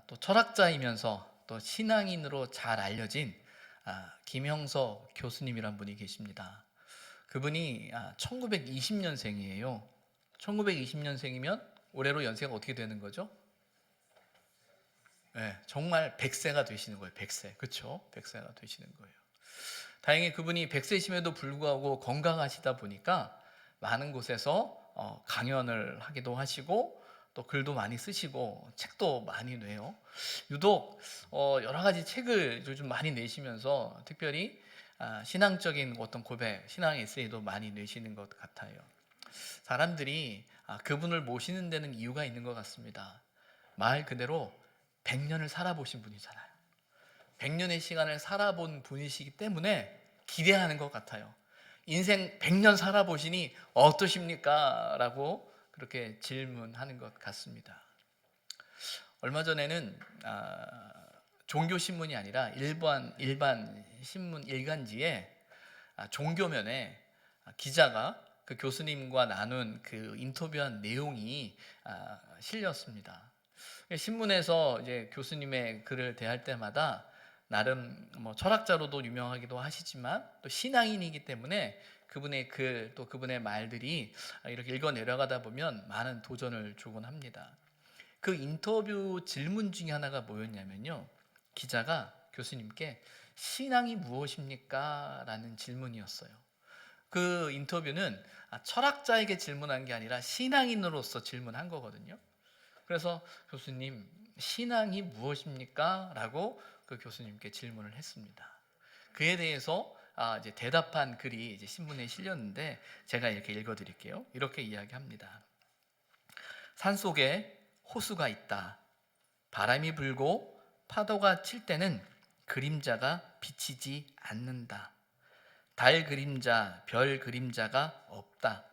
또 철학자이면서 또 신앙인으로 잘 알려진 김형서 교수님이란 분이 계십니다. 그분이 1920년생이에요. 1920년생이면 올해로 연세가 어떻게 되는 거죠? 네, 정말 100세가 되시는 거예요. 100세. 그렇죠? 100세가 되시는 거예요. 다행히 그분이 100세심에도 불구하고 건강하시다 보니까 많은 곳에서 강연을 하기도 하시고 또 글도 많이 쓰시고 책도 많이 내요. 유독 여러 가지 책을 요즘 많이 내시면서 특별히 신앙적인 어떤 고백, 신앙 에세이도 많이 내시는 것 같아요. 사람들이 그분을 모시는 데는 이유가 있는 것 같습니다. 말 그대로 100년을 살아보신 분이잖아요. 100년의 시간을 살아본 분이시기 때문에 기대하는 것 같아요. 인생 100년 살아보시니 어떠십니까? 라고 그렇게 질문하는 것 같습니다. 얼마 전에는 종교 신문이 아니라 일반 신문 일간지에 종교면에 기자가 그 교수님과 나눈 그 인터뷰한 내용이 실렸습니다. 신문에서 이제 교수님의 글을 대할 때마다 나름 뭐 철학자로도 유명하기도 하시지만 또 신앙인이기 때문에 그분의 글 또 그분의 말들이 이렇게 읽어 내려가다 보면 많은 도전을 주곤 합니다. 그 인터뷰 질문 중에 하나가 뭐였냐면요. 기자가 교수님께 신앙이 무엇입니까? 라는 질문이었어요. 그 인터뷰는 철학자에게 질문한 게 아니라 신앙인으로서 질문한 거거든요. 그래서 교수님, 신앙이 무엇입니까? 라고 그 교수님께 질문을 했습니다. 그에 대해서 이제 대답한 글이 이제 신문에 실렸는데 제가 이렇게 읽어드릴게요. 이렇게 이야기합니다. 산속에 호수가 있다. 바람이 불고 파도가 칠 때는 그림자가 비치지 않는다. 달 그림자, 별 그림자가 없다.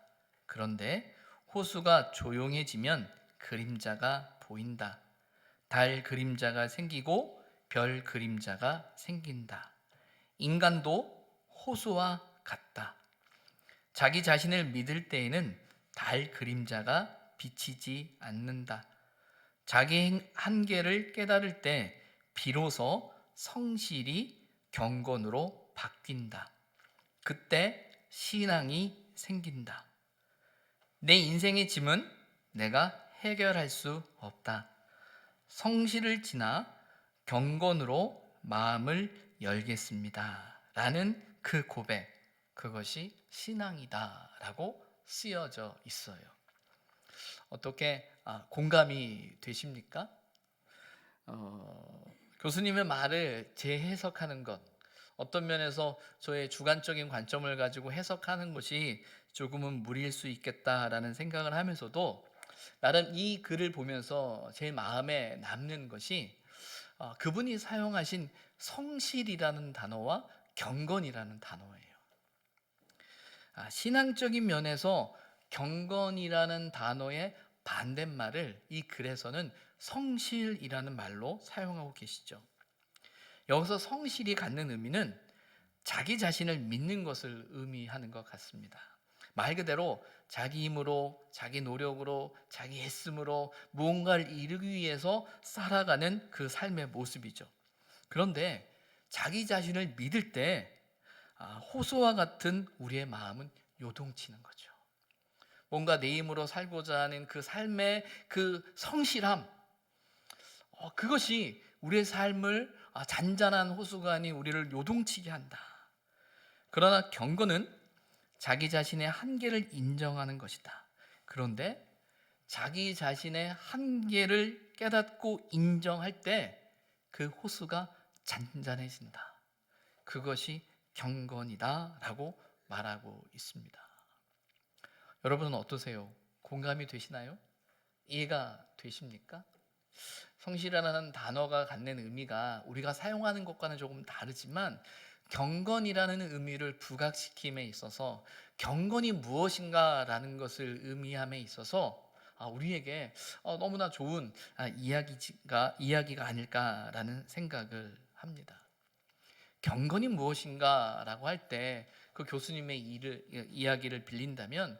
그런데 호수가 조용해지면 그림자가 보인다. 달 그림자가 생기고 별 그림자가 생긴다. 인간도 호수와 같다. 자기 자신을 믿을 때에는 달 그림자가 비치지 않는다. 자기 한계를 깨달을 때 비로소 성실이 경건으로 바뀐다. 그때 신앙이 생긴다. 내 인생의 짐은 내가 해결할 수 없다. 성실을 지나 경건으로 마음을 열겠습니다. 라는 그 고백, 그것이 신앙이다 라고 쓰여져 있어요. 어떻게 공감이 되십니까? 교수님의 말을 재해석하는 것, 어떤 면에서 저의 주관적인 관점을 가지고 해석하는 것이 조금은 무리일 수 있겠다라는 생각을 하면서도 나름 이 글을 보면서 제 마음에 남는 것이 그분이 사용하신 성실이라는 단어와 경건이라는 단어예요. 신앙적인 면에서 경건이라는 단어의 반대말을 이 글에서는 성실이라는 말로 사용하고 계시죠. 여기서 성실이 갖는 의미는 자기 자신을 믿는 것을 의미하는 것 같습니다. 말 그대로 자기 힘으로, 자기 노력으로, 자기 애씀으로 무언가를 이루기 위해서 살아가는 그 삶의 모습이죠. 그런데 자기 자신을 믿을 때 호수와 같은 우리의 마음은 요동치는 거죠. 뭔가 내 힘으로 살고자 하는 그 삶의 그 성실함, 그것이 우리의 삶을 잔잔한 호수가 아닌 우리를 요동치게 한다. 그러나 경건은 자기 자신의 한계를 인정하는 것이다. 그런데 자기 자신의 한계를 깨닫고 인정할 때 그 호수가 잔잔해진다. 그것이 경건이다 라고 말하고 있습니다. 여러분은 어떠세요? 공감이 되시나요? 이해가 되십니까? 성실이라는 단어가 갖는 의미가 우리가 사용하는 것과는 조금 다르지만 경건이라는 의미를 부각시킴에 있어서 경건이 무엇인가라는 것을 의미함에 있어서 우리에게 너무나 좋은 이야기가 아닐까라는 생각을 합니다. 경건이 무엇인가라고 할 때 그 교수님의 이야기를 빌린다면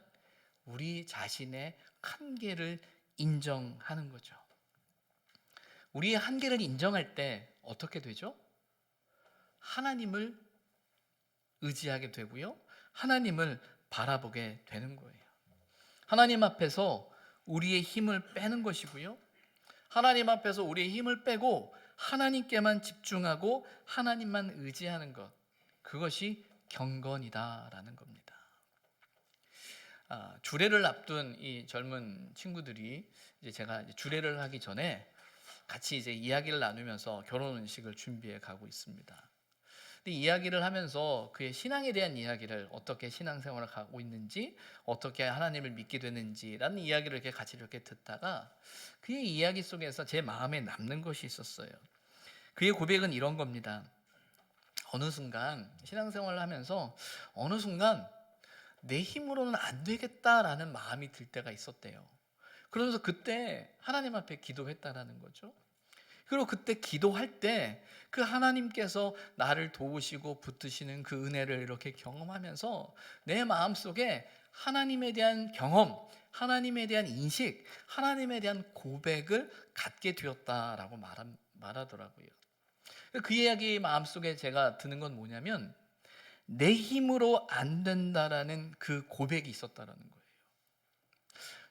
우리 자신의 한계를 인정하는 거죠. 우리의 한계를 인정할 때 어떻게 되죠? 하나님을 의지하게 되고요. 하나님을 바라보게 되는 거예요. 하나님 앞에서 우리의 힘을 빼는 것이고요. 하나님 앞에서 우리의 힘을 빼고 하나님께만 집중하고 하나님만 의지하는 것, 그것이 경건이다라는 겁니다. 주례를 앞둔 이 젊은 친구들이 이제 제가 주례를 하기 전에 같이 이제 이야기를 나누면서 결혼식을 준비해 가고 있습니다. 근데 이야기를 하면서 그의 신앙에 대한 이야기를, 어떻게 신앙생활을 가고 있는지, 어떻게 하나님을 믿게 되는지라는 이야기를 이렇게 같이 이렇게 듣다가 그의 이야기 속에서 제 마음에 남는 것이 있었어요. 그의 고백은 이런 겁니다. 어느 순간 신앙생활을 하면서 어느 순간 내 힘으로는 안 되겠다라는 마음이 들 때가 있었대요. 그러면서 그때 하나님 앞에 기도했다라는 거죠. 그리고 그때 기도할 때 그 하나님께서 나를 도우시고 붙드시는 그 은혜를 이렇게 경험하면서 내 마음속에 하나님에 대한 경험, 하나님에 대한 인식, 하나님에 대한 고백을 갖게 되었다라고 말하더라고요. 그 이야기 마음속에 제가 드는 건 뭐냐면 내 힘으로 안 된다라는 그 고백이 있었다라는 거예요.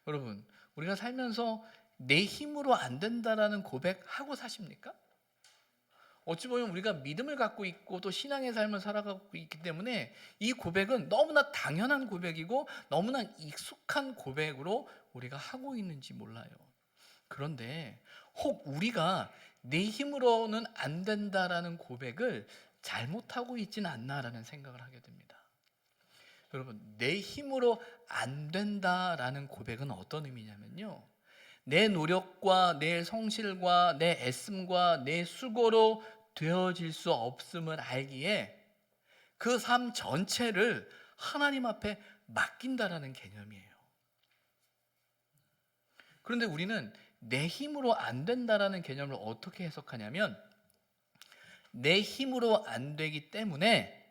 여러분, 우리가 살면서 내 힘으로 안 된다라는 고백하고 사십니까? 어찌 보면 우리가 믿음을 갖고 있고 또 신앙의 삶을 살아가고 있기 때문에 이 고백은 너무나 당연한 고백이고 너무나 익숙한 고백으로 우리가 하고 있는지 몰라요. 그런데 혹 우리가 내 힘으로는 안 된다라는 고백을 잘못하고 있지는 않나라는 생각을 하게 됩니다. 여러분, 내 힘으로 안 된다라는 고백은 어떤 의미냐면요, 내 노력과 내 성실과 내 애씀과 내 수고로 되어질 수 없음을 알기에 그 삶 전체를 하나님 앞에 맡긴다라는 개념이에요. 그런데 우리는 내 힘으로 안 된다라는 개념을 어떻게 해석하냐면 내 힘으로 안 되기 때문에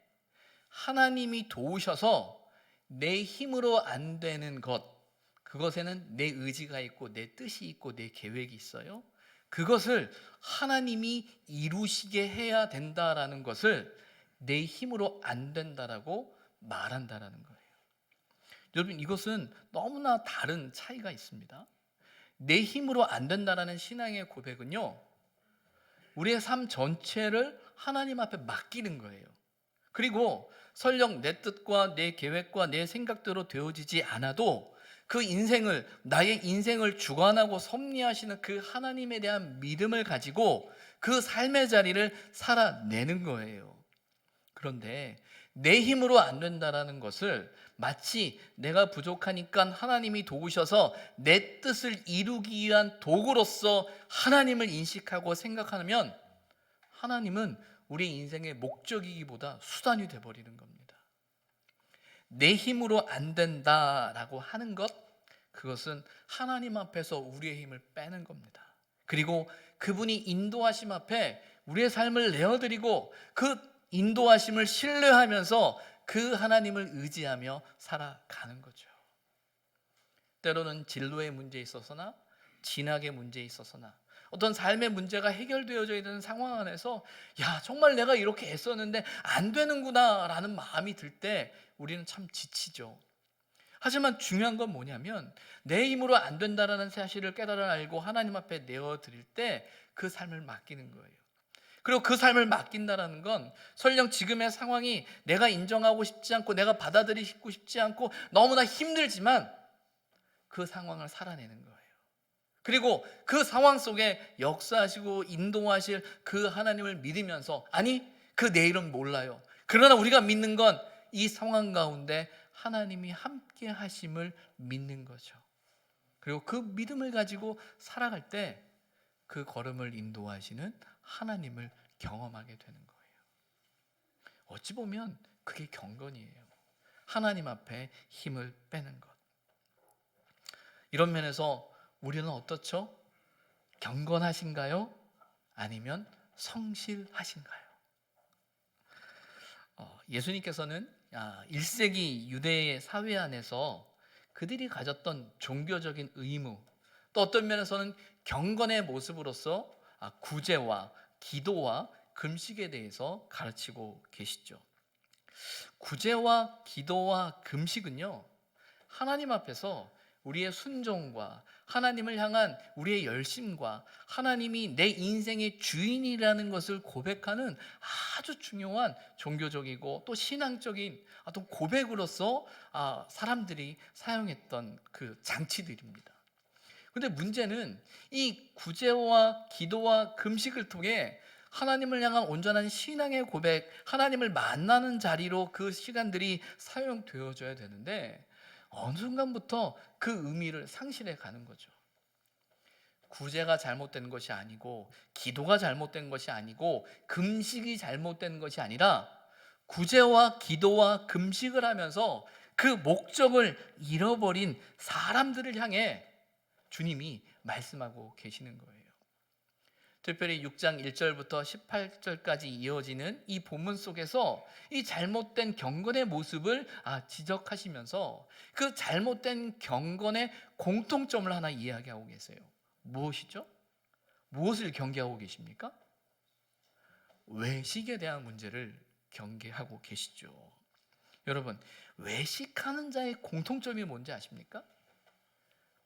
하나님이 도우셔서 내 힘으로 안 되는 것, 그것에는 내 의지가 있고 내 뜻이 있고 내 계획이 있어요. 그것을 하나님이 이루시게 해야 된다라는 것을 내 힘으로 안 된다라고 말한다라는 거예요. 여러분, 이것은 너무나 다른 차이가 있습니다. 내 힘으로 안 된다라는 신앙의 고백은요, 우리의 삶 전체를 하나님 앞에 맡기는 거예요. 그리고 설령 내 뜻과 내 계획과 내 생각대로 되어지지 않아도 그 인생을, 나의 인생을 주관하고 섭리하시는 그 하나님에 대한 믿음을 가지고 그 삶의 자리를 살아내는 거예요. 그런데 내 힘으로 안 된다라는 것을 마치 내가 부족하니까 하나님이 도우셔서 내 뜻을 이루기 위한 도구로서 하나님을 인식하고 생각하면 하나님은 우리 인생의 목적이기보다 수단이 되어버리는 겁니다. 내 힘으로 안 된다라고 하는 것, 그것은 하나님 앞에서 우리의 힘을 빼는 겁니다. 그리고 그분이 인도하심 앞에 우리의 삶을 내어드리고 그 인도하심을 신뢰하면서 그 하나님을 의지하며 살아가는 거죠. 때로는 진로의 문제에 있어서나 진학의 문제에 있어서나 어떤 삶의 문제가 해결되어져 있는 상황 안에서 야, 정말 내가 이렇게 애썼는데 안 되는구나 라는 마음이 들 때 우리는 참 지치죠. 하지만 중요한 건 뭐냐면 내 힘으로 안 된다라는 사실을 깨달아 알고 하나님 앞에 내어드릴 때 그 삶을 맡기는 거예요. 그리고 그 삶을 맡긴다라는 건 설령 지금의 상황이 내가 인정하고 싶지 않고 내가 받아들이고 싶지 않고 너무나 힘들지만 그 상황을 살아내는 거예요. 그리고 그 상황 속에 역사하시고 인도하실 그 하나님을 믿으면서, 아니 그 내일은 몰라요. 그러나 우리가 믿는 건 이 상황 가운데 하나님이 함께 하심을 믿는 거죠. 그리고 그 믿음을 가지고 살아갈 때 그 걸음을 인도하시는 하나님을 경험하게 되는 거예요. 어찌 보면 그게 경건이에요. 하나님 앞에 힘을 빼는 것. 이런 면에서 우리는 어떻죠? 경건하신가요? 아니면 성실하신가요? 예수님께서는 1세기 유대의 사회 안에서 그들이 가졌던 종교적인 의무, 또 어떤 면에서는 경건의 모습으로서 구제와 기도와 금식에 대해서 가르치고 계시죠. 구제와 기도와 금식은요, 하나님 앞에서 우리의 순종과 하나님을 향한 우리의 열심과 하나님이 내 인생의 주인이라는 것을 고백하는 아주 중요한 종교적이고 또 신앙적인 어떤 고백으로서 사람들이 사용했던 그 장치들입니다. 그런데 문제는 이 구제와 기도와 금식을 통해 하나님을 향한 온전한 신앙의 고백, 하나님을 만나는 자리로 그 시간들이 사용되어져야 되는데 어느 순간부터 그 의미를 상실해 가는 거죠. 구제가 잘못된 것이 아니고 기도가 잘못된 것이 아니고 금식이 잘못된 것이 아니라 구제와 기도와 금식을 하면서 그 목적을 잃어버린 사람들을 향해 주님이 말씀하고 계시는 거예요. 특별히 6장 1절부터 18절까지 이어지는 이 본문 속에서 이 잘못된 경건의 모습을 지적하시면서 그 잘못된 경건의 공통점을 하나 이야기하고 계세요. 무엇이죠? 무엇을 경계하고 계십니까? 외식에 대한 문제를 경계하고 계시죠. 여러분, 외식하는 자의 공통점이 뭔지 아십니까?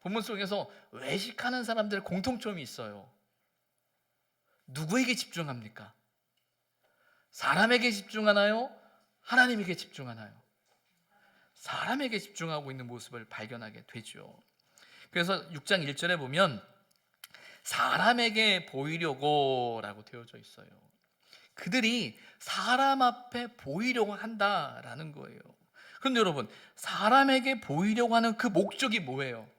본문 속에서 외식하는 사람들의 공통점이 있어요. 누구에게 집중합니까? 사람에게 집중하나요? 하나님에게 집중하나요? 사람에게 집중하고 있는 모습을 발견하게 되죠. 그래서 6장 1절에 보면 사람에게 보이려고 라고 되어져 있어요. 그들이 사람 앞에 보이려고 한다라는 거예요. 그런데 여러분, 사람에게 보이려고 하는 그 목적이 뭐예요?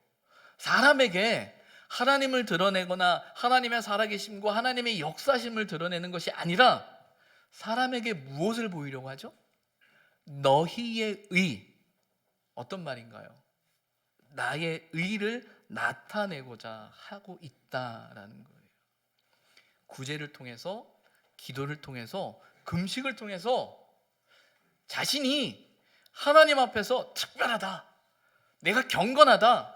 사람에게 하나님을 드러내거나 하나님의 살아계심과 하나님의 역사심을 드러내는 것이 아니라 사람에게 무엇을 보이려고 하죠? 너희의 의. 어떤 말인가요? 나의 의를 나타내고자 하고 있다라는 거예요. 구제를 통해서, 기도를 통해서, 금식을 통해서 자신이 하나님 앞에서 특별하다, 내가 경건하다,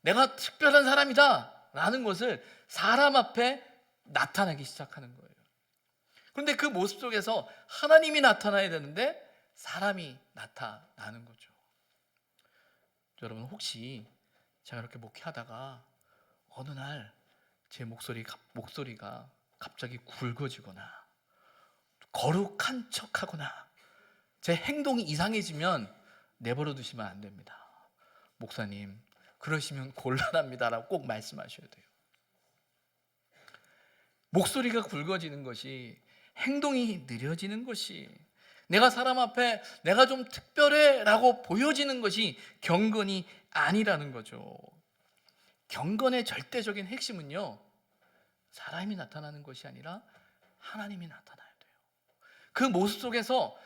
내가 특별한 사람이다 라는 것을 사람 앞에 나타내기 시작하는 거예요. 그런데 그 모습 속에서 하나님이 나타나야 되는데 사람이 나타나는 거죠. 여러분, 혹시 제가 이렇게 목회하다가 어느 날 제 목소리가 갑자기 굵어지거나 거룩한 척하거나 제 행동이 이상해지면 내버려 두시면 안 됩니다. 목사님, 그러시면 곤란합니다라고 꼭 말씀하셔야 돼요. 목소리가 굵어지는 것이, 행동이 느려지는 것이, 내가 사람 앞에 내가 좀 특별해 라고 보여지는 것이 경건이 아니라는 거죠. 경건의 절대적인 핵심은요, 사람이 나타나는 것이 아니라 하나님이 나타나야 돼요. 그 모습 속에서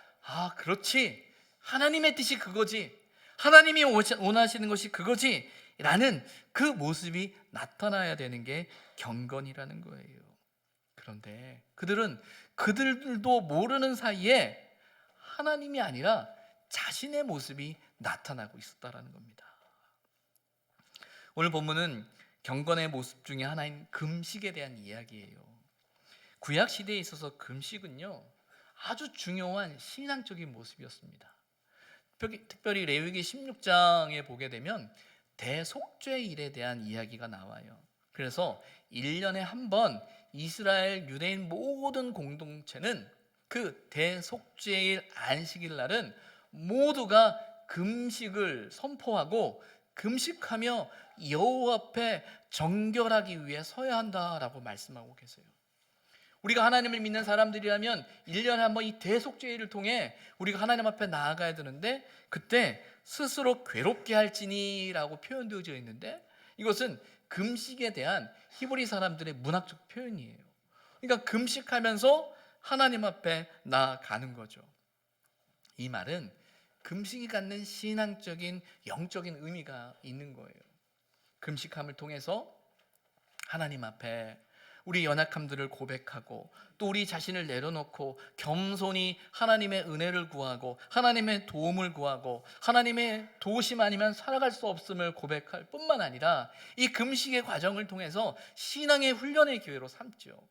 그렇지, 하나님의 뜻이 그거지, 하나님이 원하시는 것이 그거지 라는 그 모습이 나타나야 되는 게 경건이라는 거예요. 그런데 그들도 모르는 사이에 하나님이 아니라 자신의 모습이 나타나고 있었다라는 겁니다. 오늘 본문은 경건의 모습 중에 하나인 금식에 대한 이야기예요. 구약 시대에 있어서 금식은요, 아주 중요한 신앙적인 모습이었습니다. 특별히 레위기 16장에 보게 되면 대속죄일에 대한 이야기가 나와요. 그래서 1년에 한 번 이스라엘 유대인 모든 공동체는 그 대속죄일 안식일 날은 모두가 금식을 선포하고 금식하며 여호와 앞에 정결하기 위해 서야 한다라고 말씀하고 계세요. 우리가 하나님을 믿는 사람들이라면 1년에 한 번 이 대속죄일을 통해 우리가 하나님 앞에 나아가야 되는데, 그때 스스로 괴롭게 할지니라고 표현되어져 있는데 이것은 금식에 대한 히브리 사람들의 문학적 표현이에요. 그러니까 금식하면서 하나님 앞에 나아가는 거죠. 이 말은 금식이 갖는 신앙적인 영적인 의미가 있는 거예요. 금식함을 통해서 하나님 앞에 우리 연약함들을 고백하고 또 우리 자신을 내려놓고 겸손히 하나님의 은혜를 구하고 하나님의 도움을 구하고 하나님의 도우심 아니면 살아갈 수 없음을 고백할 뿐만 아니라 이 금식의 과정을 통해서 신앙의 훈련의 기회로 삼죠.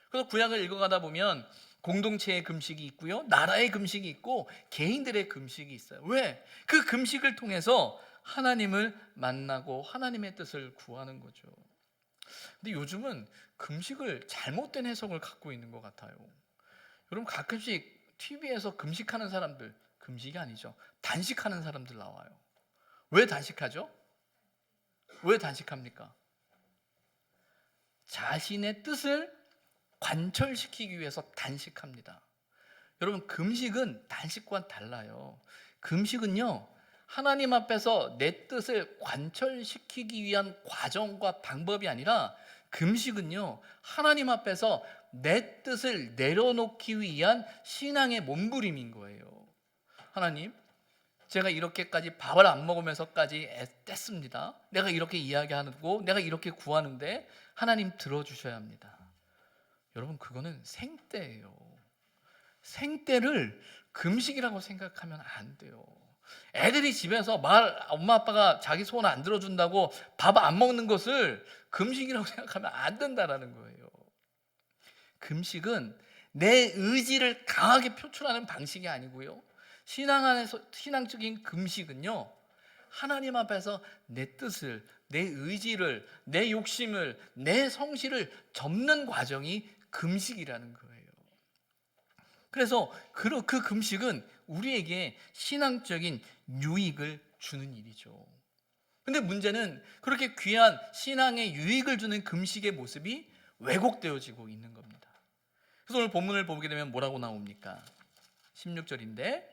그래서 구약을 읽어가다 보면 공동체의 금식이 있고요, 나라의 금식이 있고 개인들의 금식이 있어요. 왜? 그 금식을 통해서 하나님을 만나고 하나님의 뜻을 구하는 거죠. 근데 요즘은 금식을 잘못된 해석을 갖고 있는 것 같아요. 여러분, 가끔씩 TV에서 금식하는 사람들, 금식이 아니죠, 단식하는 사람들 나와요. 왜 단식하죠? 왜 단식합니까? 자신의 뜻을 관철시키기 위해서 단식합니다. 여러분, 금식은 단식과 달라요. 금식은요, 하나님 앞에서 내 뜻을 관철시키기 위한 과정과 방법이 아니라, 금식은요, 하나님 앞에서 내 뜻을 내려놓기 위한 신앙의 몸부림인 거예요. 하나님, 제가 이렇게까지 밥을 안 먹으면서까지 애썼습니다. 내가 이렇게 이야기하고 내가 이렇게 구하는데 하나님 들어주셔야 합니다. 여러분, 그거는 생떼예요. 생떼를 금식이라고 생각하면 안 돼요. 애들이 집에서 엄마 아빠가 자기 소원 안 들어준다고 밥 안 먹는 것을 금식이라고 생각하면 안 된다라는 거예요. 금식은 내 의지를 강하게 표출하는 방식이 아니고요, 신앙 안에서 신앙적인 금식은요, 하나님 앞에서 내 뜻을, 내 의지를, 내 욕심을, 내 성실을 접는 과정이 금식이라는 거예요. 그래서 그 금식은 우리에게 신앙적인 유익을 주는 일이죠. 근데 문제는 그렇게 귀한 신앙의 유익을 주는 금식의 모습이 왜곡되어지고 있는 겁니다. 그래서 오늘 본문을 보게 되면 뭐라고 나옵니까? 16절인데,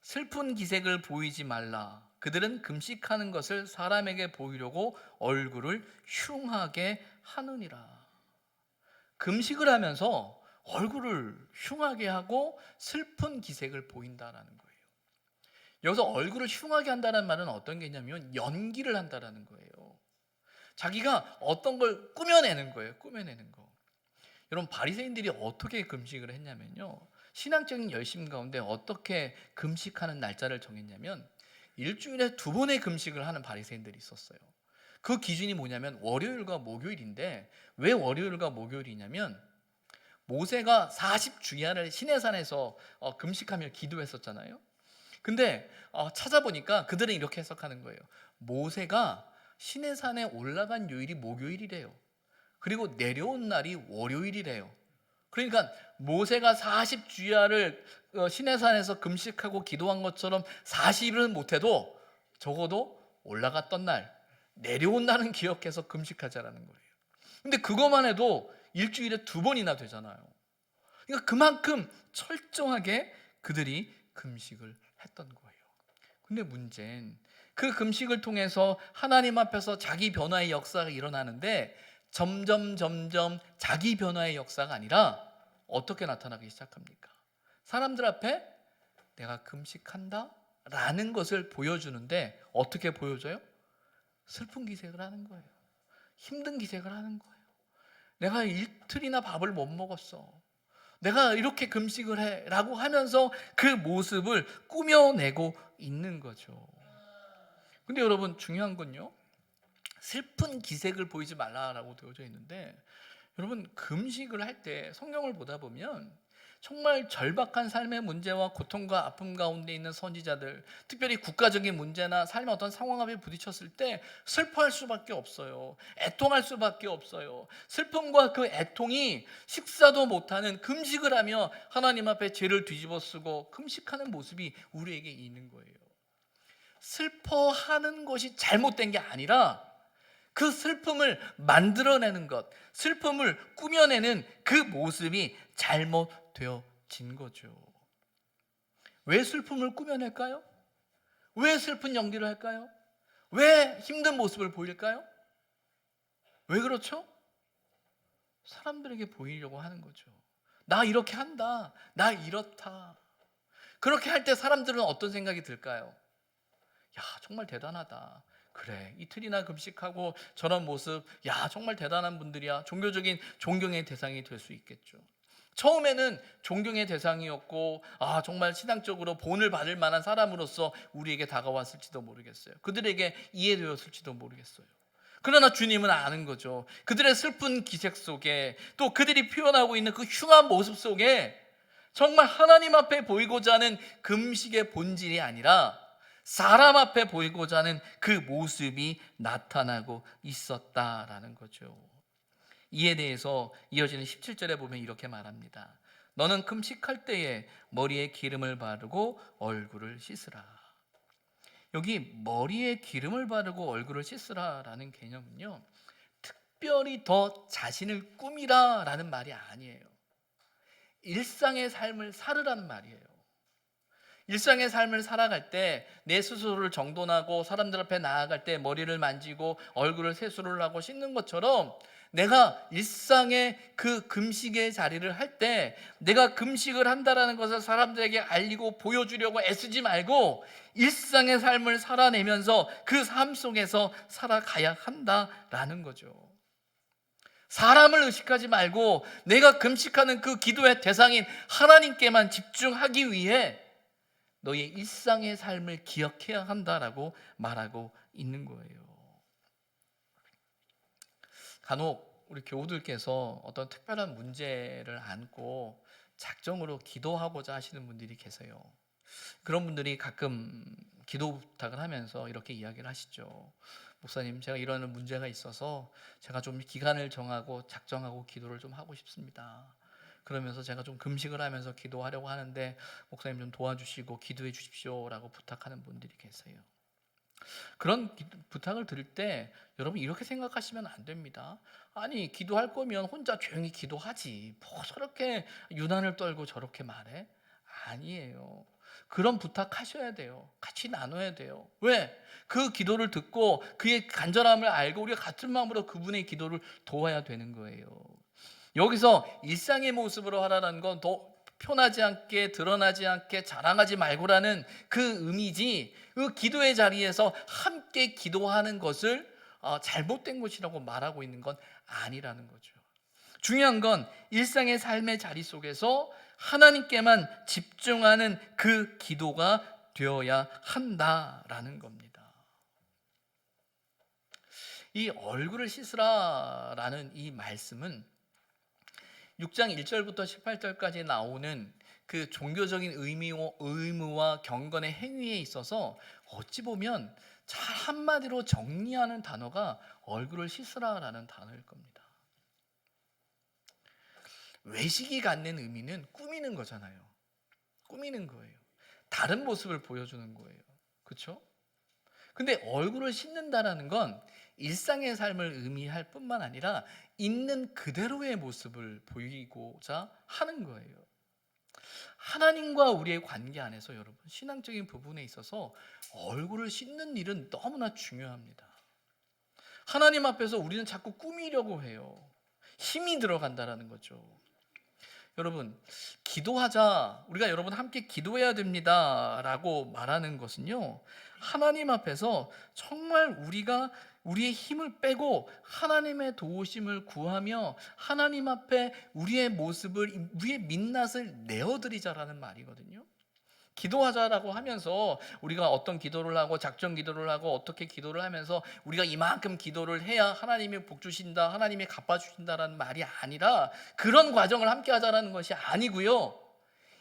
슬픈 기색을 보이지 말라. 그들은 금식하는 것을 사람에게 보이려고 얼굴을 흉하게 하느니라. 금식을 하면서 얼굴을 흉하게 하고 슬픈 기색을 보인다라는 거예요. 여기서 얼굴을 흉하게 한다는 말은 어떤 게 있냐면 연기를 한다라는 거예요. 자기가 어떤 걸 꾸며내는 거예요. 꾸며내는 거. 여러분, 바리새인들이 어떻게 금식을 했냐면요, 신앙적인 열심 가운데 어떻게 금식하는 날짜를 정했냐면 일주일에 2번의 금식을 하는 바리새인들이 있었어요. 그 기준이 뭐냐면 월요일과 목요일인데, 왜 월요일과 목요일이냐면 모세가 40주야를 시내산에서 금식하며 기도했었잖아요. 근데 찾아보니까 그들은 이렇게 해석하는 거예요. 모세가 시내산에 올라간 요일이 목요일이래요. 그리고 내려온 날이 월요일이래요. 그러니까 모세가 40주야를 시내산에서 금식하고 기도한 것처럼 40일은 못해도 적어도 올라갔던 날, 내려온 날은 기억해서 금식하자라는 거예요. 근데 그것만 해도 일주일에 2번이나 되잖아요. 그러니까 그만큼 철저하게 그들이 금식을 했던 거예요. 근데 문제는 그 금식을 통해서 하나님 앞에서 자기 변화의 역사가 일어나는데 점점 자기 변화의 역사가 아니라 어떻게 나타나기 시작합니까? 사람들 앞에 내가 금식한다 라는 것을 보여주는데 어떻게 보여줘요? 슬픈 기색을 하는 거예요. 힘든 기색을 하는 거예요. 내가 이틀이나 밥을 못 먹었어, 내가 이렇게 금식을 해 라고 하면서 그 모습을 꾸며내고 있는 거죠. 근데 여러분, 중요한 건요, 슬픈 기색을 보이지 말라라고 되어져 있는데, 여러분, 금식을 할 때 성경을 보다 보면 정말 절박한 삶의 문제와 고통과 아픔 가운데 있는 선지자들, 특별히 국가적인 문제나 삶의 어떤 상황 앞에 부딪혔을 때 슬퍼할 수밖에 없어요. 애통할 수밖에 없어요. 슬픔과 그 애통이 식사도 못하는 금식을 하며 하나님 앞에 죄를 뒤집어 쓰고 금식하는 모습이 우리에게 있는 거예요. 슬퍼하는 것이 잘못된 게 아니라 그 슬픔을 만들어내는 것, 슬픔을 꾸며내는 그 모습이 잘못되어진 거죠. 왜 슬픔을 꾸며낼까요? 왜 슬픈 연기를 할까요? 왜 힘든 모습을 보일까요? 왜 그렇죠? 사람들에게 보이려고 하는 거죠. 나 이렇게 한다, 나 이렇다. 그렇게 할 때 사람들은 어떤 생각이 들까요? 야, 정말 대단하다. 그래, 이틀이나 금식하고 저런 모습, 야, 정말 대단한 분들이야. 종교적인 존경의 대상이 될 수 있겠죠. 처음에는 존경의 대상이었고, 정말 신앙적으로 본을 받을 만한 사람으로서 우리에게 다가왔을지도 모르겠어요. 그들에게 이해되었을지도 모르겠어요. 그러나 주님은 아는 거죠. 그들의 슬픈 기색 속에, 또 그들이 표현하고 있는 그 흉한 모습 속에 정말 하나님 앞에 보이고자 하는 금식의 본질이 아니라 사람 앞에 보이고자 하는 그 모습이 나타나고 있었다라는 거죠. 이에 대해서 이어지는 17절에 보면 이렇게 말합니다. 너는 금식할 때에 머리에 기름을 바르고 얼굴을 씻으라. 여기 머리에 기름을 바르고 얼굴을 씻으라라는 개념은요, 특별히 더 자신을 꾸미라라는 말이 아니에요. 일상의 삶을 살으라는 말이에요. 일상의 삶을 살아갈 때 내 스스로를 정돈하고 사람들 앞에 나아갈 때 머리를 만지고 얼굴을 세수를 하고 씻는 것처럼, 내가 일상의 그 금식의 자리를 할 때 내가 금식을 한다라는 것을 사람들에게 알리고 보여주려고 애쓰지 말고 일상의 삶을 살아내면서 그 삶 속에서 살아가야 한다라는 거죠. 사람을 의식하지 말고 내가 금식하는 그 기도의 대상인 하나님께만 집중하기 위해 너의 일상의 삶을 기억해야 한다라고 말하고 있는 거예요. 간혹 우리 교우들께서 어떤 특별한 문제를 안고 작정으로 기도하고자 하시는 분들이 계세요. 그런 분들이 가끔 기도 부탁을 하면서 이렇게 이야기를 하시죠. 목사님, 제가 이런 문제가 있어서 제가 좀 기간을 정하고 작정하고 기도를 좀 하고 싶습니다. 그러면서 제가 좀 금식을 하면서 기도하려고 하는데 목사님 좀 도와주시고 기도해 주십시오라고 부탁하는 분들이 계세요. 그런 부탁을 드릴 때 여러분 이렇게 생각하시면 안 됩니다. 아니, 기도할 거면 혼자 조용히 기도하지, 뭐 저렇게 유난을 떨고 저렇게 말해? 아니에요. 그런 부탁하셔야 돼요. 같이 나눠야 돼요. 왜? 그 기도를 듣고 그의 간절함을 알고 우리가 같은 마음으로 그분의 기도를 도와야 되는 거예요. 여기서 일상의 모습으로 하라는 건 더 표나지 않게, 드러나지 않게, 자랑하지 말고라는 그 의미지, 그 기도의 자리에서 함께 기도하는 것을 잘못된 것이라고 말하고 있는 건 아니라는 거죠. 중요한 건 일상의 삶의 자리 속에서 하나님께만 집중하는 그 기도가 되어야 한다라는 겁니다. 이 얼굴을 씻으라라는 이 말씀은 6장 1절부터 18절까지 나오는 그 종교적인 의무와 경건의 행위에 있어서 어찌 보면 잘 한마디로 정리하는 단어가 얼굴을 씻으라라는 단어일 겁니다. 외식이 갖는 의미는 꾸미는 거잖아요. 꾸미는 거예요. 다른 모습을 보여주는 거예요. 그렇죠? 근데 얼굴을 씻는다라는 건 일상의 삶을 의미할 뿐만 아니라 있는 그대로의 모습을 보이고자 하는 거예요. 하나님과 우리의 관계 안에서 여러분, 신앙적인 부분에 있어서 얼굴을 씻는 일은 너무나 중요합니다. 하나님 앞에서 우리는 자꾸 꾸미려고 해요. 힘이 들어간다라는 거죠. 여러분, 기도하자, 우리가 여러분 함께 기도해야 됩니다 라고 말하는 것은요, 하나님 앞에서 정말 우리가 우리의 힘을 빼고 하나님의 도우심을 구하며 하나님 앞에 우리의 모습을, 우리의 민낯을 내어드리자라는 말이거든요. 기도하자라고 하면서 우리가 어떤 기도를 하고 작정 기도를 하고 어떻게 기도를 하면서 우리가 이만큼 기도를 해야 하나님이 복 주신다, 하나님이 갚아 주신다라는 말이 아니라 그런 과정을 함께 하자라는 것이 아니고요.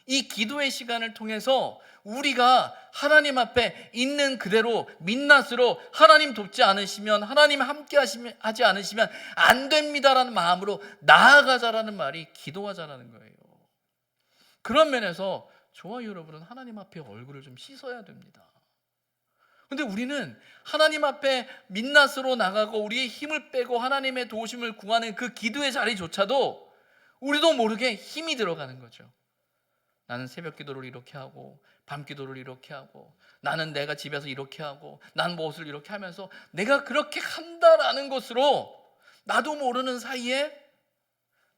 이 기도의 시간을 통해서 우리가 하나님 앞에 있는 그대로 민낯으로 하나님 돕지 않으시면, 하나님 함께 하지 않으시면 안 됩니다라는 마음으로 나아가자라는 말이 기도하자라는 거예요. 그런 면에서 저와 여러분은 하나님 앞에 얼굴을 좀 씻어야 됩니다. 근데 우리는 하나님 앞에 민낯으로 나가고 우리의 힘을 빼고 하나님의 도우심을 구하는 그 기도의 자리조차도 우리도 모르게 힘이 들어가는 거죠. 나는 새벽 기도를 이렇게 하고 밤 기도를 이렇게 하고 나는 내가 집에서 이렇게 하고 난 무엇을 이렇게 하면서 내가 그렇게 한다라는 것으로 나도 모르는 사이에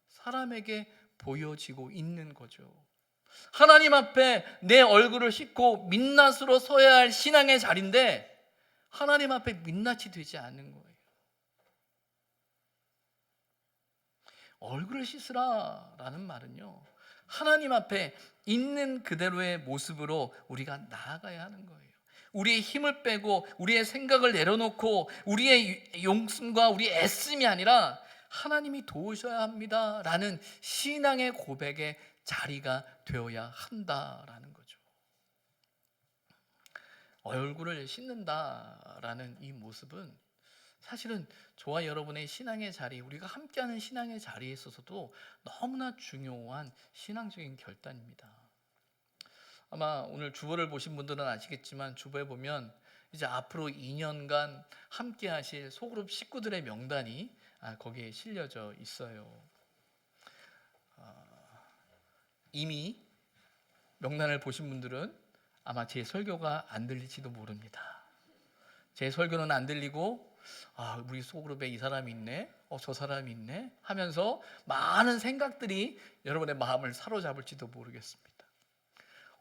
사람에게 보여지고 있는 거죠. 하나님 앞에 내 얼굴을 씻고 민낯으로 서야 할 신앙의 자리인데 하나님 앞에 민낯이 되지 않는 거예요. 얼굴을 씻으라라는 말은요, 하나님 앞에 있는 그대로의 모습으로 우리가 나아가야 하는 거예요. 우리의 힘을 빼고 우리의 생각을 내려놓고 우리의 용숨과 우리의 애씀이 아니라 하나님이 도우셔야 합니다라는 신앙의 고백의 자리가 되어야 한다라는 거죠. 얼굴을 씻는다라는 이 모습은 사실은 저와 여러분의 신앙의 자리, 우리가 함께하는 신앙의 자리에 있어서도 너무나 중요한 신앙적인 결단입니다. 아마 오늘 주보를 보신 분들은 아시겠지만 주보에 보면 이제 앞으로 2년간 함께 하실 소그룹 식구들의 명단이 거기에 실려져 있어요. 이미 명단을 보신 분들은 아마 제 설교가 안 들릴지도 모릅니다. 제 설교는 안 들리고 우리 소그룹에 이 사람이 있네, 저 사람이 있네 하면서 많은 생각들이 여러분의 마음을 사로잡을지도 모르겠습니다.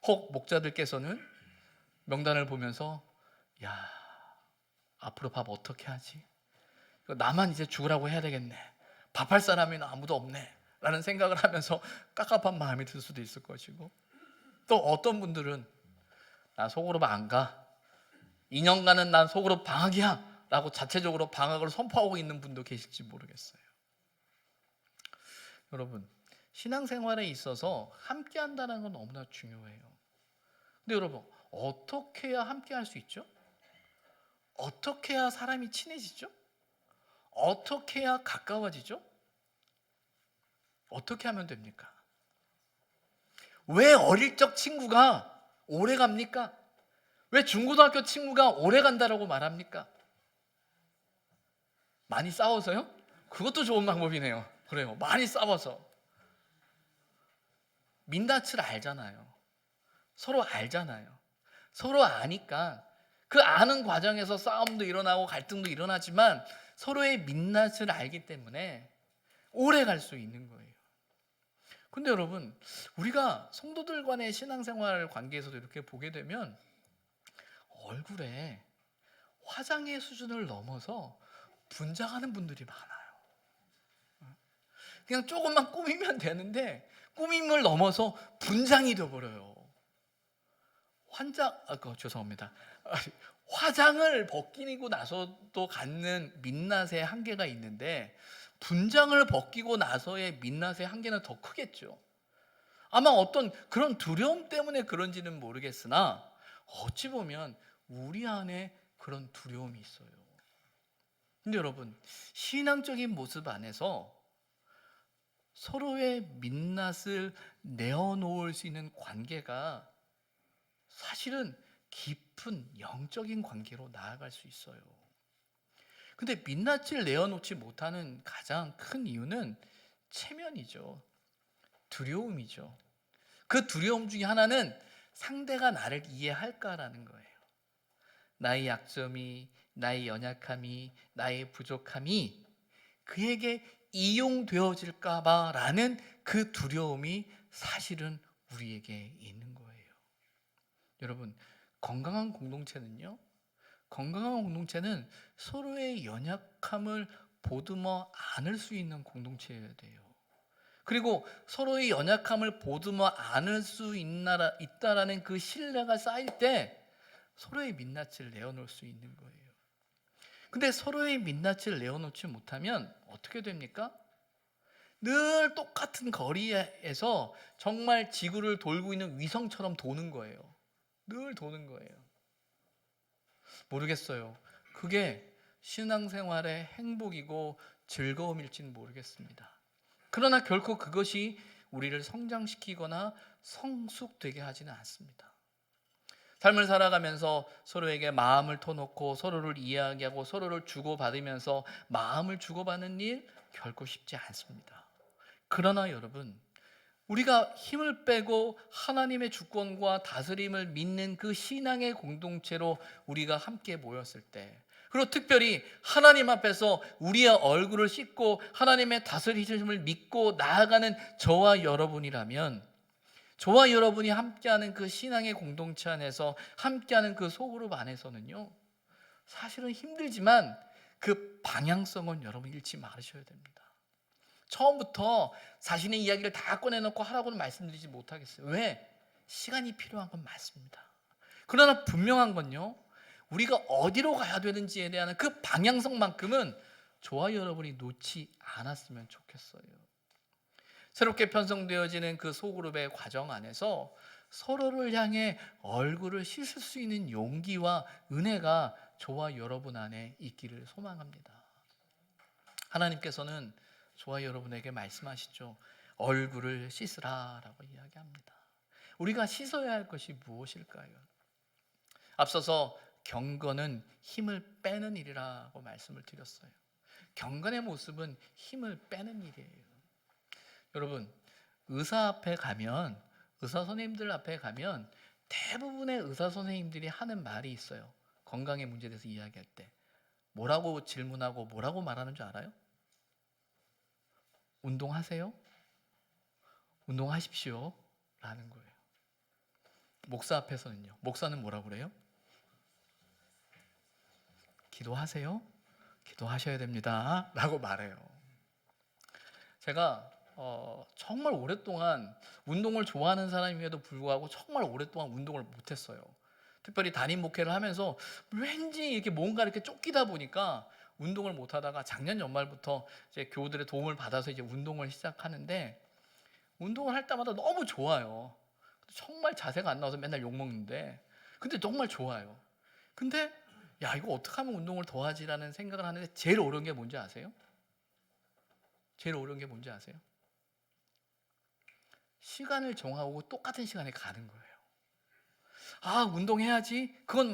혹 목자들께서는 명단을 보면서 야, 앞으로 밥 어떻게 하지? 나만 이제 죽으라고 해야 되겠네. 밥할 사람이 아무도 없네 라는 생각을 하면서 깝깝한 마음이 들 수도 있을 것이고, 또 어떤 분들은 나 소그룹 안 가, 2년간은 난 소그룹 방학이야 라고 자체적으로 방학을 선포하고 있는 분도 계실지 모르겠어요. 여러분, 신앙생활에 있어서 함께 한다는 건 너무나 중요해요. 근데 여러분, 어떻게 해야 함께 할 수 있죠? 어떻게 해야 사람이 친해지죠? 어떻게 해야 가까워지죠? 어떻게 하면 됩니까? 왜 어릴 적 친구가 오래 갑니까? 왜 중고등학교 친구가 오래 간다라고 말합니까? 많이 싸워서요? 그것도 좋은 방법이네요. 그래요. 많이 싸워서. 민낯을 알잖아요. 서로 알잖아요. 서로 아니까 그 아는 과정에서 싸움도 일어나고 갈등도 일어나지만 서로의 민낯을 알기 때문에 오래 갈 수 있는 거예요. 근데 여러분, 우리가 성도들 간의 신앙생활 관계에서도 이렇게 보게 되면 얼굴에 화장의 수준을 넘어서 분장하는 분들이 많아요. 그냥 조금만 꾸미면 되는데 꾸밈을 넘어서 분장이 되어버려요. 죄송합니다. 화장을 벗기고 나서도 갖는 민낯의 한계가 있는데 분장을 벗기고 나서의 민낯의 한계는 더 크겠죠. 아마 어떤 그런 두려움 때문에 그런지는 모르겠으나 어찌 보면 우리 안에 그런 두려움이 있어요. 근데 여러분, 신앙적인 모습 안에서 서로의 민낯을 내어놓을 수 있는 관계가 사실은 깊은 영적인 관계로 나아갈 수 있어요. 근데 민낯을 내어놓지 못하는 가장 큰 이유는 체면이죠. 두려움이죠. 그 두려움 중에 하나는 상대가 나를 이해할까라는 거예요. 나의 약점이, 나의 연약함이, 나의 부족함이 그에게 이용되어질까 봐라는 그 두려움이 사실은 우리에게 있는 거예요. 여러분, 건강한 공동체는 서로의 연약함을 보듬어 안을 수 있는 공동체여야 돼요. 그리고 서로의 연약함을 보듬어 안을 수 있다라는 그 신뢰가 쌓일 때 서로의 민낯을 내어놓을 수 있는 거예요. 근데 서로의 민낯을 내어놓지 못하면 어떻게 됩니까? 늘 똑같은 거리에서 정말 지구를 돌고 있는 위성처럼 도는 거예요. 늘 도는 거예요. 모르겠어요. 그게 신앙생활의 행복이고 즐거움일지는 모르겠습니다. 그러나 결코 그것이 우리를 성장시키거나 성숙되게 하지는 않습니다. 삶을 살아가면서 서로에게 마음을 터놓고 서로를 이야기하고 서로를 주고받으면서 마음을 주고받는 일 결코 쉽지 않습니다. 그러나 여러분, 우리가 힘을 빼고 하나님의 주권과 다스림을 믿는 그 신앙의 공동체로 우리가 함께 모였을 때, 그리고 특별히 하나님 앞에서 우리의 얼굴을 씻고 하나님의 다스리심을 믿고 나아가는 저와 여러분이라면, 저와 여러분이 함께하는 그 신앙의 공동체 안에서 함께하는 그 소그룹 안에서는요, 사실은 힘들지만 그 방향성은 여러분 잃지 말으셔야 됩니다. 처음부터 자신의 이야기를 다 꺼내놓고 하라고는 말씀드리지 못하겠어요. 왜? 시간이 필요한 건 맞습니다. 그러나 분명한 건요, 우리가 어디로 가야 되는지에 대한 그 방향성만큼은 저와 여러분이 놓지 않았으면 좋겠어요. 새롭게 편성되어지는 그 소그룹의 과정 안에서 서로를 향해 얼굴을 씻을 수 있는 용기와 은혜가 저와 여러분 안에 있기를 소망합니다. 하나님께서는 저와 여러분에게 말씀하시죠. 얼굴을 씻으라라고 이야기합니다. 우리가 씻어야 할 것이 무엇일까요? 앞서서 경건은 힘을 빼는 일이라고 말씀을 드렸어요. 경건의 모습은 힘을 빼는 일이에요. 여러분, 의사 앞에 가면, 의사 선생님들 앞에 가면 대부분의 의사 선생님들이 하는 말이 있어요. 건강의 문제에 대해서 이야기할 때 뭐라고 질문하고 뭐라고 말하는 줄 알아요? 운동하세요? 운동하십시오 라는 거예요. 목사 앞에서는요, 목사는 뭐라고 그래요? 기도하세요? 기도하셔야 됩니다 라고 말해요. 제가 정말 오랫동안 운동을 좋아하는 사람임에도 불구하고 정말 오랫동안 운동을 못했어요. 특별히 담임 목회를 하면서 왠지 이렇게 뭔가 이렇게 쫓기다 보니까 운동을 못하다가 작년 연말부터 이제 교우들의 도움을 받아서 이제 운동을 시작하는데, 운동을 할 때마다 너무 좋아요. 정말 자세가 안 나와서 맨날 욕 먹는데, 근데 정말 좋아요. 근데 야, 이거 어떻게 하면 운동을 더 하지라는 생각을 하는데, 제일 어려운 게 뭔지 아세요? 제일 어려운 게 뭔지 아세요? 시간을 정하고 똑같은 시간에 가는 거예요. 아, 운동해야지. 그건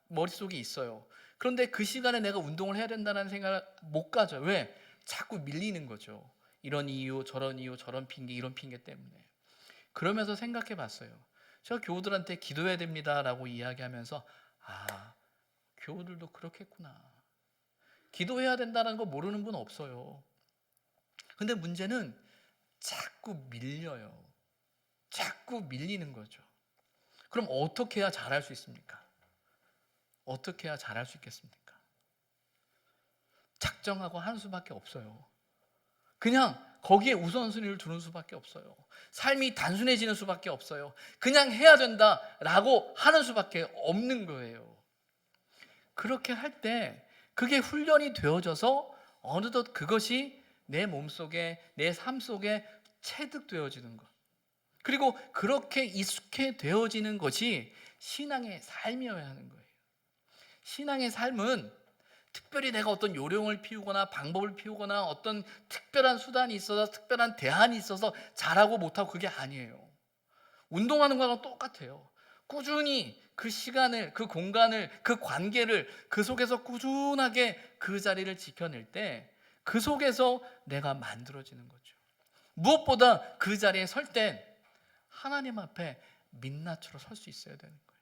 머릿속에 있어요. 그런데 그 시간에 내가 운동을 해야 된다는 생각을 못 가져요. 왜? 자꾸 밀리는 거죠. 이런 이유, 저런 이유, 저런 핑계, 이런 핑계 때문에. 그러면서 생각해 봤어요. 제가 교우들한테 기도해야 됩니다라고 이야기하면서, 아, 교우들도 그렇겠구나. 기도해야 된다는 거 모르는 분 없어요. 근데 문제는 자꾸 밀려요. 자꾸 밀리는 거죠. 그럼 어떻게 해야 잘할 수 있습니까? 어떻게 해야 잘할 수 있겠습니까? 작정하고 하는 수밖에 없어요. 그냥 거기에 우선순위를 두는 수밖에 없어요. 삶이 단순해지는 수밖에 없어요. 그냥 해야 된다라고 하는 수밖에 없는 거예요. 그렇게 할 때 그게 훈련이 되어져서 어느덧 그것이 내 몸속에, 내 삶 속에 체득되어지는 것. 그리고 그렇게 익숙해 되어지는 것이 신앙의 삶이어야 하는 거예요. 신앙의 삶은 특별히 내가 어떤 요령을 피우거나 방법을 피우거나 어떤 특별한 수단이 있어서, 특별한 대안이 있어서 잘하고 못하고, 그게 아니에요. 운동하는 거랑 똑같아요. 꾸준히 그 시간을, 그 공간을, 그 관계를 그 속에서 꾸준하게 그 자리를 지켜낼 때 그 속에서 내가 만들어지는 거죠. 무엇보다 그 자리에 설 땐 하나님 앞에 민낯으로 설 수 있어야 되는 거예요.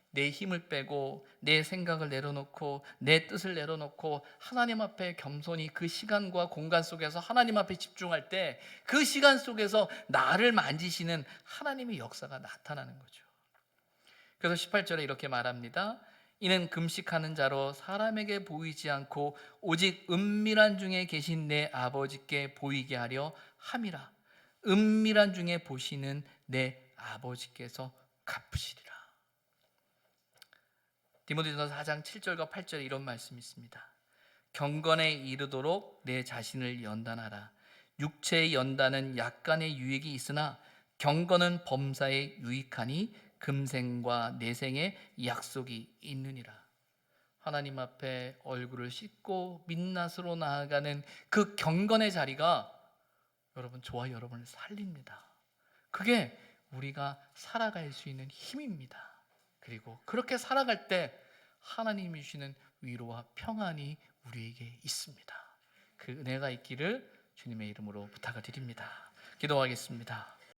내 힘을 빼고 내 생각을 내려놓고 내 뜻을 내려놓고 하나님 앞에 겸손히 그 시간과 공간 속에서 하나님 앞에 집중할 때 그 시간 속에서 나를 만지시는 하나님의 역사가 나타나는 거죠. 그래서 18절에 이렇게 말합니다. 이는 금식하는 자로 사람에게 보이지 않고 오직 은밀한 중에 계신 내 아버지께 보이게 하려 함이라. 은밀한 중에 보시는 내 아버지께서 갚으시리라. 디모데전서 4장 7절과 8절에 이런 말씀이 있습니다. 경건에 이르도록 내 자신을 연단하라. 육체의 연단은 약간의 유익이 있으나 경건은 범사에 유익하니 금생과 내생에 약속이 있느니라. 하나님 앞에 얼굴을 씻고 민낯으로 나아가는 그 경건의 자리가 여러분, 저와 여러분을 살립니다. 그게 우리가 살아갈 수 있는 힘입니다. 그리고 그렇게 살아갈 때 하나님이 주시는 위로와 평안이 우리에게 있습니다. 그 은혜가 있기를 주님의 이름으로 부탁을 드립니다. 기도하겠습니다.